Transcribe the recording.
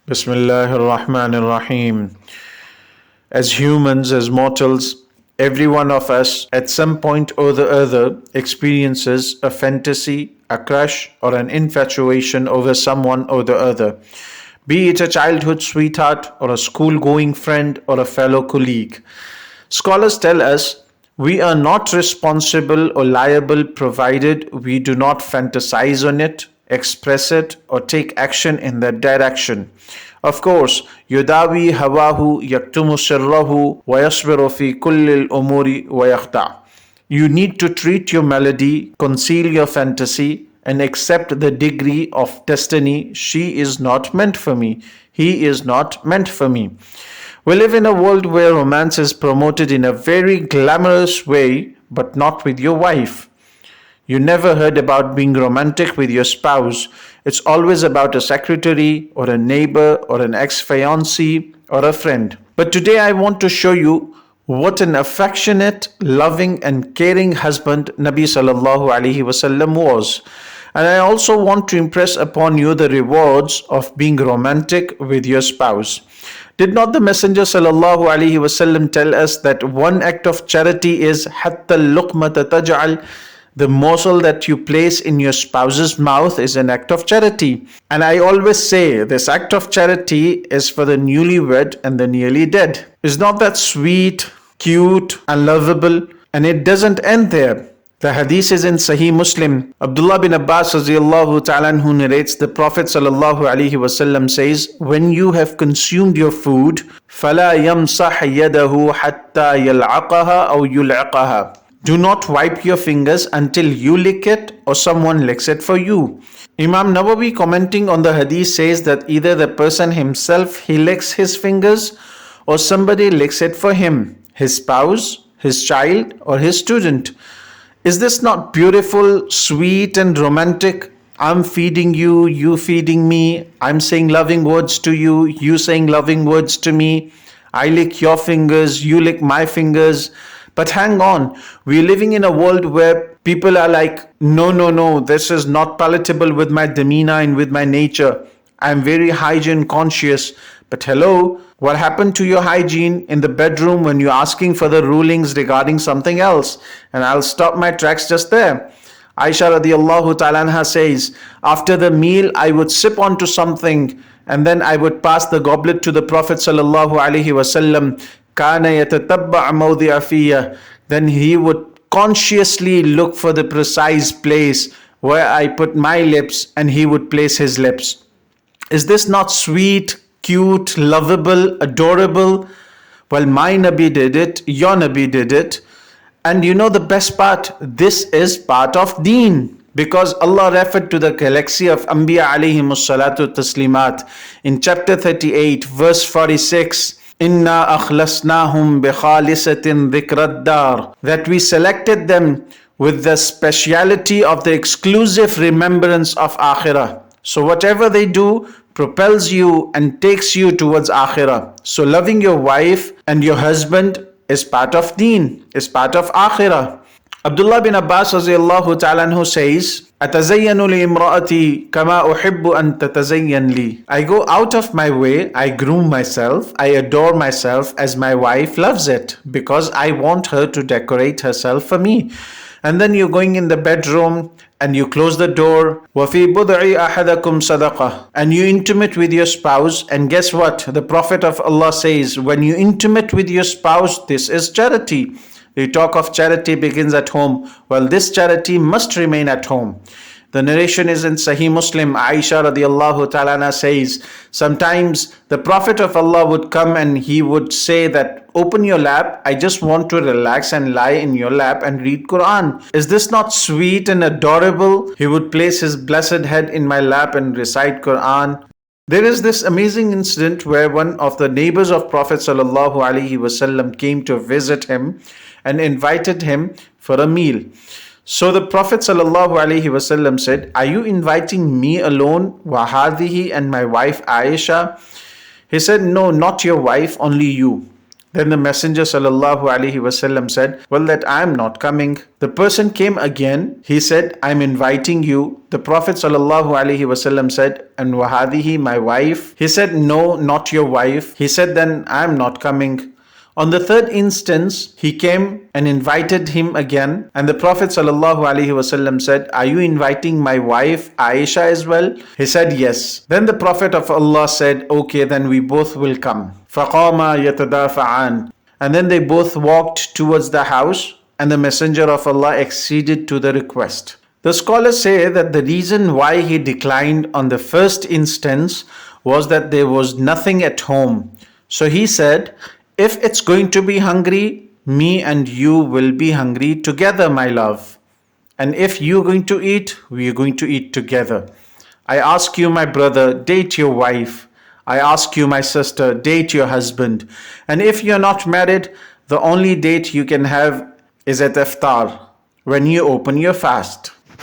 Bismillahir Rahmanir Rahim. As humans, as mortals, every one of us at some point or the other experiences a fantasy, a crush, or an infatuation over someone or the other, be it a childhood sweetheart, or a school going friend, or a fellow colleague. Scholars tell us we are not responsible or liable provided we do not fantasize on it, express it, or take action in that direction. Of course, yudawi hawahu yaktumu sirrahu wa yasbiru fi kulli al-umuri wa yakhda'. You need to treat your melody, conceal your fantasy, and accept the degree of destiny. She is not meant for me. He is not meant for me. We live in a world where romance is promoted in a very glamorous way, but not with your wife. You never heard about being romantic with your spouse. It's always about a secretary or a neighbor or an ex-fiancé or a friend. But today I want to show you what an affectionate, loving and caring husband Nabi sallallahu alaihi wasallam was. And I also want to impress upon you the rewards of being romantic with your spouse. Did not the Messenger sallallahu alaihi wasallam tell us that one act of charity is hatta luqmata taj'al? The morsel that you place in your spouse's mouth is an act of charity. And I always say this act of charity is for the newlywed and the nearly dead. Is not that sweet, cute, and lovable? And it doesn't end there. The hadith is in Sahih Muslim. Abdullah bin Abbas radiallahu ta'ala who narrates the Prophet sallallahu alaihi wasallam says, when you have consumed your food, فَلَا يَمْسَحْ يَدَهُ حَتَّى يَلْعَقَهَا أَوْ يُلْعِقَهَا. Do not wipe your fingers until you lick it or someone licks it for you. Imam Nawawi commenting on the hadith says that either the person himself he licks his fingers or somebody licks it for him, his spouse, his child or his student. Is this not beautiful, sweet and romantic? I'm feeding you, you feeding me. I'm saying loving words to you, you saying loving words to me. I lick your fingers, you lick my fingers. But hang on, we're living in a world where people are like, no, this is not palatable with my demeanor and with my nature. I'm very hygiene conscious. But hello, what happened to your hygiene in the bedroom when you're asking for the rulings regarding something else? And I'll stop my tracks just there. Aisha radiallahu ta'ala anha says, after the meal, I would sip onto something and then I would pass the goblet to the Prophet sallallahu alaihi wasallam. كَانَ يَتَتَبَّعْ مَوْضِعَ فِيَّ. Then he would consciously look for the precise place where I put my lips and he would place his lips. Is this not sweet, cute, lovable, adorable? Well, my Nabi did it, your Nabi did it. And you know the best part? This is part of deen. Because Allah referred to the galaxy of Anbiya alayhimus salatu taslimat in chapter 38, verse 46. Inna akhlasnahum bikhalisatin dhikraddar. That we selected them with the speciality of the exclusive remembrance of Akhirah. So whatever they do propels you and takes you towards Akhirah. So loving your wife and your husband is part of deen, is part of Akhirah. Abdullah bin Abbas radiallahu ta'ala anhu says, أَتَزَيَّنُ لِإِمْرَأَتِي كَمَا أُحِبُّ أَن تَتَزَيَّنْ لِي. I go out of my way, I groom myself, I adore myself as my wife loves it, because I want her to decorate herself for me. And then you're going in the bedroom and you close the door. وَفِي بُضْعِ أَحَدَكُمْ صَدَقَةٌ. And you intimate with your spouse. And guess what? The Prophet of Allah says, when you intimate with your spouse, this is charity. The talk of charity begins at home. Well, this charity must remain at home. The narration is in Sahih Muslim. Aisha radiallahu ta'ala says, sometimes the Prophet of Allah would come and he would say that, open your lap, I just want to relax and lie in your lap and read Quran. Is this not sweet and adorable? He would place his blessed head in my lap and recite Quran. There is this amazing incident where one of the neighbors of Prophet sallallahu alaihi wasallam came to visit him and invited him for a meal. So the Prophet sallallahu alaihi wasallam said, are you inviting me alone, wahadihi and my wife Aisha? He said, no, not your wife, only you. Then the Messenger sallallahu alaihi wasallam said, well, that I am not coming. The person came again. He said, I'm inviting you. The Prophet sallallahu alaihi wasallam said, and wahadihi, my wife? He said, no, not your wife. He said, then I am not coming. On the third instance, he came and invited him again, and the Prophet ﷺ said, are you inviting my wife Aisha as well? He said, yes. Then the Prophet of Allah said, okay, then we both will come. فَقَامَا يَتَدَافَعَانِ. And then they both walked towards the house, and the Messenger of Allah acceded to the request. The scholars say that the reason why he declined on the first instance was that there was nothing at home. So he said, if it's going to be hungry, me and you will be hungry together, my love. And if you're going to eat, we are going to eat together. I ask you, my brother, date your wife. I ask you, my sister, date your husband. And if you're not married, the only date you can have is at iftar, when you open your fast.